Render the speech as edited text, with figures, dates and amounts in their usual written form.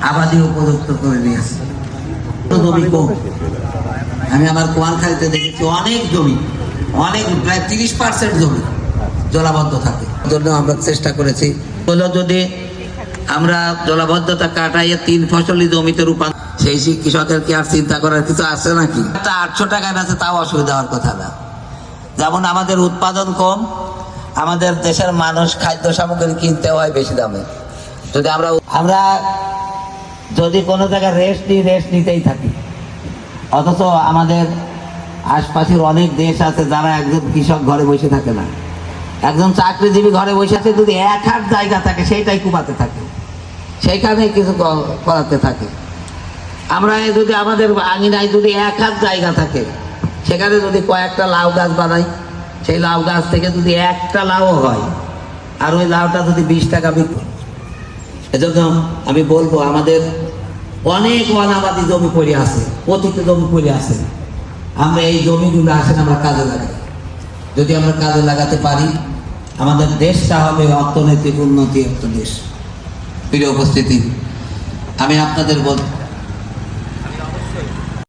আবাদি উপযুক্ত করে নিয়েছে। জমি কম, আমি আমার কুয়ারখালীতে দেখেছি অনেক জমি, অনেক প্রায় 30% জমি জলাবদ্ধ থাকে। জন্য আমরা চেষ্টা করেছি হলো যদি আমরা জলাবদ্ধতা কাটাইয়ে 3 ফসলি জমিতে রূপান্তর, সেই কৃষকের কি আর চিন্তা করার কিছু আছে নাকি? 800 টাকায় আছে, তাও অসুবিধা হওয়ার কথা না। যেমন আমাদের উৎপাদন কম, আমাদের দেশের মানুষ খাদ্য সামগ্রী কিনতে হয় বেশি দামে। যদি আমরা যদি কোনো জায়গায় রেস্ট নিতেই থাকি, অথচ আমাদের আশপাশের অনেক দেশ আছে যারা একজন কৃষক ঘরে বসে থাকে না, একজন চাকরিজীবী ঘরে বসে আছে, যদি 1 হাত জায়গা থাকে সেইটাই কুপাতে থাকে, সেইখানে কিছু করাতে থাকে। আমরা যদি আমাদের আঙিনায় যদি 1 হাত জায়গা থাকে, সেখানে যদি কয়েকটা লাউ গাছ বানাই, সেই লাউ গাছ থেকে যদি একটা লাউ হয়, আর ওই লাউটা যদি 20 টাকা বিক্রি। এজন্য আমি বলবো আমাদের অনেক অনাবাদি জমি পড়ে আছে, পতিত জমি পড়ে আছে, আমরা এই জমিগুলো আসেন আমরা কাজে লাগাই। যদি আমরা কাজে লাগাতে পারি, আমাদের দেশটা হবে অর্থনৈতিক উন্নতি একটা দেশ। প্রিয় উপস্থিতি, আমি আপনাদের